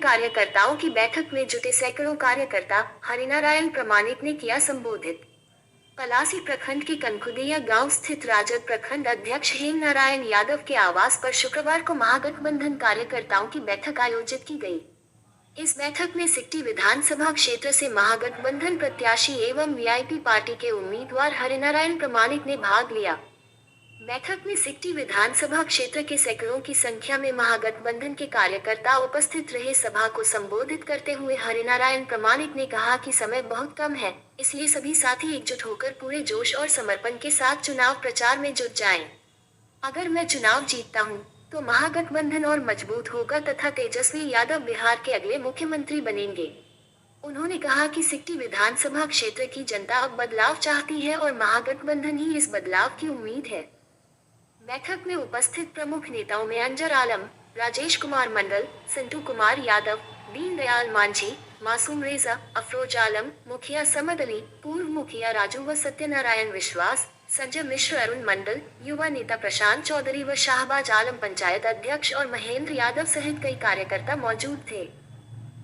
कार्यकर्ताओं की बैठक में जुटे सैकड़ों कार्यकर्ता हरिनारायण प्रमाणिक ने किया संबोधित। पलासी प्रखंड के कनखुदिया गांव स्थित राजद प्रखंड अध्यक्ष हेम नारायण यादव के आवास पर शुक्रवार को महागठबंधन कार्यकर्ताओं की बैठक आयोजित की गई। इस बैठक में सिकटी विधानसभा क्षेत्र से महागठबंधन प्रत्याशी एवं वीआईपी पार्टी के उम्मीदवार हरिनारायण प्रमाणिक ने भाग लिया। बैठक में सिकटी विधानसभा क्षेत्र के सैकड़ों की संख्या में महागठबंधन के कार्यकर्ता उपस्थित रहे। सभा को संबोधित करते हुए हरिनारायण प्रमाणिक ने कहा कि समय बहुत कम है, इसलिए सभी साथी एकजुट होकर पूरे जोश और समर्पण के साथ चुनाव प्रचार में जुट जाएं। अगर मैं चुनाव जीतता हूं, तो महागठबंधन और मजबूत होगा तथा तेजस्वी यादव बिहार के अगले मुख्यमंत्री बनेंगे। उन्होंने कहा कि सिकटी विधानसभा क्षेत्र की जनता अब बदलाव चाहती है और महागठबंधन ही इस बदलाव की उम्मीद है। बैठक में उपस्थित प्रमुख नेताओं में अंजर आलम, राजेश कुमार मंडल, संटू कुमार यादव, दीनदयाल मांझी, मासूम रेजा, अफरोज आलम, मुखिया समद अली, पूर्व मुखिया राजू व सत्यनारायण विश्वास, संजय मिश्र, अरुण मंडल, युवा नेता प्रशांत चौधरी व शाहबाज आलम, पंचायत अध्यक्ष और महेंद्र यादव सहित कई कार्यकर्ता मौजूद थे।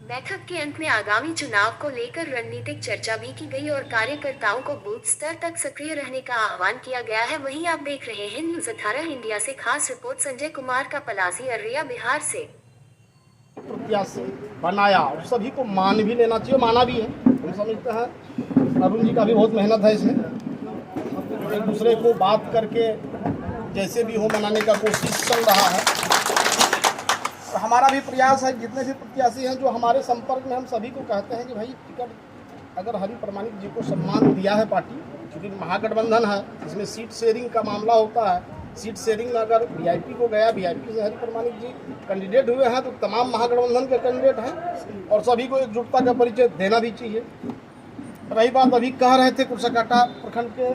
बैठक के अंत में आगामी चुनाव को लेकर रणनीतिक चर्चा भी की गई और कार्यकर्ताओं को बूथ स्तर तक सक्रिय रहने का आह्वान किया गया है। वहीं आप देख रहे हैं न्यूज़ 18 इंडिया से खास रिपोर्ट संजय कुमार का पलासी अररिया बिहार से। प्रत्याशी बनाया और सभी को मान भी लेना चाहिए, माना भी है। हम समझते हैं अरुण जी का भी बहुत मेहनत है इसमें, एक दूसरे को बात करके जैसे भी हो मनाने का कोशिश चल रहा है। और हमारा भी प्रयास है, जितने भी प्रत्याशी हैं जो हमारे संपर्क में, हम सभी को कहते हैं कि भाई टिकट अगर हरि प्रमाणिक जी को सम्मान दिया है पार्टी, क्योंकि महागठबंधन है, इसमें सीट शेयरिंग का मामला होता है। सीट शेयरिंग में अगर वीआईपी को गया, वीआईपी से हरि प्रमाणिक जी कैंडिडेट हुए हैं, तो तमाम महागठबंधन के कैंडिडेट हैं और सभी को एकजुटता का परिचय देना भी चाहिए। रही बात, अभी कह रहे थे कुर्साकांटा प्रखंड के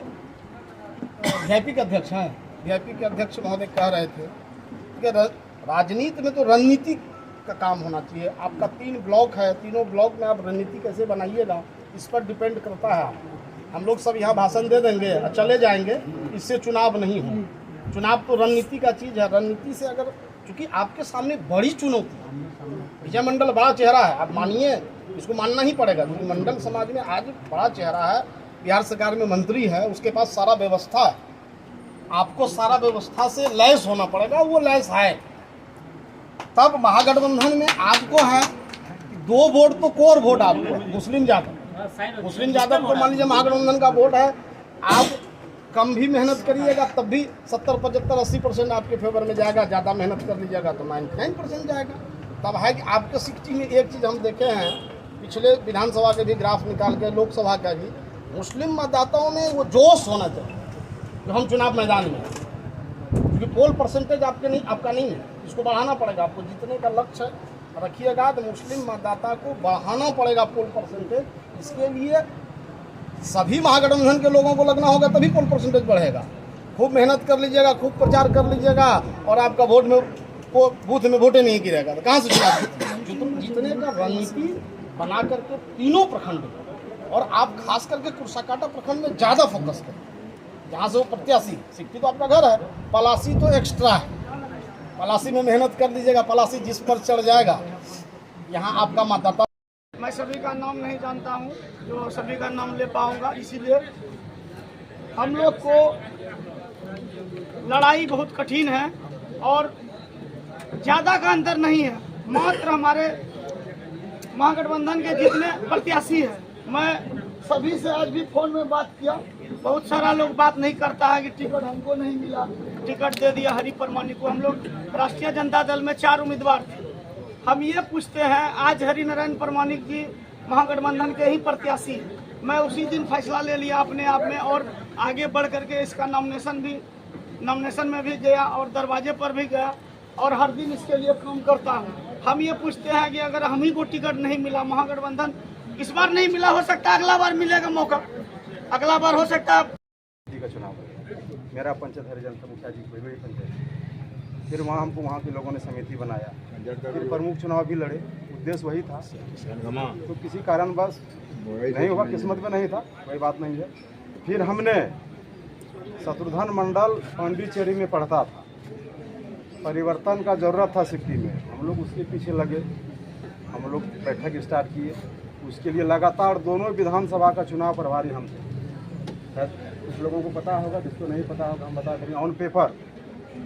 वीआईपी के अध्यक्ष हैं, वीआईपी के अध्यक्ष महोदय कह रहे थे कि राजनीति में तो रणनीति का काम होना चाहिए। आपका 3 ब्लॉक है, तीनों ब्लॉक में आप रणनीति कैसे बनाइएगा, इस पर डिपेंड करता है। हम लोग सब यहाँ भाषण दे देंगे और चले जाएंगे, इससे चुनाव नहीं हो। चुनाव तो रणनीति का चीज़ है। रणनीति से अगर, चूँकि आपके सामने बड़ी चुनौती, विजय मंडल बड़ा चेहरा है, आप मानिए, इसको मानना ही पड़ेगा, क्योंकि मंडल समाज में आज बड़ा चेहरा है, बिहार सरकार में मंत्री है, उसके पास सारा व्यवस्था है। आपको सारा व्यवस्था से लैस होना पड़ेगा, वो लैस है। तब महागठबंधन में आपको है 2 वोट तो कोर वोट आपको, मुस्लिम यादव को मान लीजिए महागठबंधन का वोट है। आप कम भी मेहनत करिएगा तब भी 70, 75, 80% आपके फेवर में जाएगा। ज़्यादा मेहनत कर लीजिएगा तो 99% जाएगा। तब है कि आपके सिकटी में एक चीज़ हम देखे हैं, पिछले विधानसभा के भी ग्राफ निकाल के, लोकसभा का भी, मुस्लिम मतदाताओं में वो जोश होना चाहिए जो हम चुनाव मैदान में, क्योंकि पोल परसेंटेज आपका नहीं है, इसको बढ़ाना पड़ेगा। आपको जितने का लक्ष्य रखिएगा तो मुस्लिम मतदाता को बढ़ाना पड़ेगा पोल परसेंटेज। इसके लिए सभी महागठबंधन के लोगों को लगना होगा, तभी पोल परसेंटेज बढ़ेगा। खूब मेहनत कर लीजिएगा, खूब प्रचार कर लीजिएगा और आपका वोट में बूथ में वोटे नहीं गिरेगा तो कहाँ से चुनाव जीतने का रणनीति बना करके तीनों प्रखंड, और आप खास करके कुर्साकांटा प्रखंड में ज़्यादा फोकस करें, जहाँ से वो प्रत्याशी, सिकटी तो आपका घर है, पलासी तो एक्स्ट्रा है। पलासी में मेहनत कर दीजिएगा, पलासी जिस पर चढ़ जाएगा, यहाँ आपका मतदाता। मैं सभी का नाम नहीं जानता हूँ जो सभी का नाम ले पाऊँगा, इसीलिए हम लोग को लड़ाई बहुत कठिन है और ज़्यादा का अंतर नहीं है। मात्र हमारे महागठबंधन के जितने प्रत्याशी हैं, मैं सभी से आज भी फोन में बात किया। बहुत सारा लोग बात नहीं करता है कि टिकट हमको नहीं मिला, टिकट दे दिया हरि प्रमाणिक को। हम लोग राष्ट्रीय जनता दल में 4 उम्मीदवार थे। हम ये पूछते हैं, आज हरिनारायण प्रमाणिक जी महागठबंधन के ही प्रत्याशी, मैं उसी दिन फैसला ले लिया अपने आप में और आगे बढ़ करके इसका नॉमिनेशन में भी गया और दरवाजे पर भी गया और हर दिन इसके लिए काम करता हूँ। हम ये पूछते हैं कि अगर हम ही को टिकट नहीं मिला, महागठबंधन इस बार नहीं मिला, हो सकता है अगला बार मिलेगा मौका, अगला बार हो सकता है। का चुनाव मेरा पंचायत हरिजनता मुखिया जी बड़ी पंचायत, फिर वहाँ हमको वहाँ के लोगों ने समिति बनाया, फिर प्रमुख चुनाव भी लड़े, उद्देश्य वही था। तो किसी कारणवश नहीं हुआ, किस्मत में नहीं था, कोई बात नहीं है। फिर हमने शत्रुघ्न मंडल पांडिचेरी में पढ़ता था, परिवर्तन का जरूरत था सिक्किम में, हम लोग उसके पीछे लगे। हम लोग बैठक स्टार्ट किए। उसके लिए लगातार दोनों विधानसभा का चुनाव प्रभारी हम थे। शायद कुछ लोगों को पता होगा, जिसको नहीं पता होगा हम बता देंगे। ऑन पेपर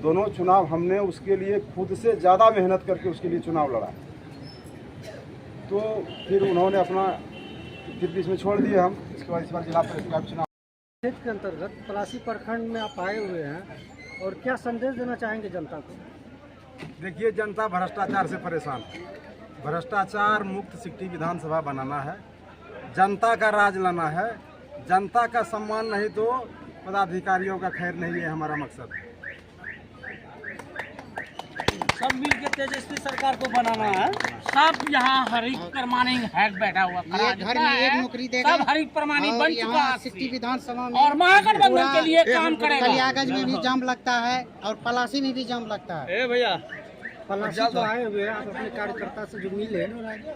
दोनों चुनाव हमने उसके लिए खुद से ज़्यादा मेहनत करके उसके लिए चुनाव लड़ा। तो फिर उन्होंने अपना फिर बीच में छोड़ दिए हम। इसके बाद इस बार जिला परिषद का चुनाव क्षेत्र के अंतर्गत पलासी प्रखंड में आप आए हुए हैं और क्या संदेश देना चाहेंगे जनता को? देखिए, जनता भ्रष्टाचार से परेशान है। भ्रष्टाचार मुक्त सिटी विधानसभा बनाना है, जनता का राज लाना है। जनता का सम्मान नहीं तो पदाधिकारियों का खैर नहीं है हमारा मकसद। सब मिलकर तेजस्वी सरकार को बनाना है। सब यहाँ हरिक प्रमाणिक हैक बैठा हुआ घर में एक नौकरी देगा। सब हरिक प्रमाणिक बन चुका है सिटी विधानसभा में और महागठबंधन के लिए काम करेगा। कलियागंज में भी जाम लगता है और पलासी में भी जाम लगता है। भैया, पलासी जो आए हुए हैं, आप अपने कार्यकर्ता से जो मिले,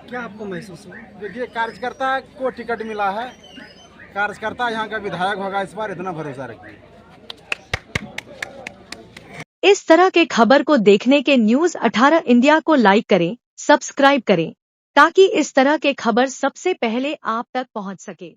क्या आपको महसूस हुआ? देखिए, कार्यकर्ता को टिकट मिला है, कार्यकर्ता यहाँ का विधायक होगा, इस बार इतना भरोसा रखिए। इस तरह के खबर को देखने के न्यूज़ 18 इंडिया को लाइक करें, सब्सक्राइब करें, ताकि इस तरह के खबर सबसे पहले आप तक पहुंच सके।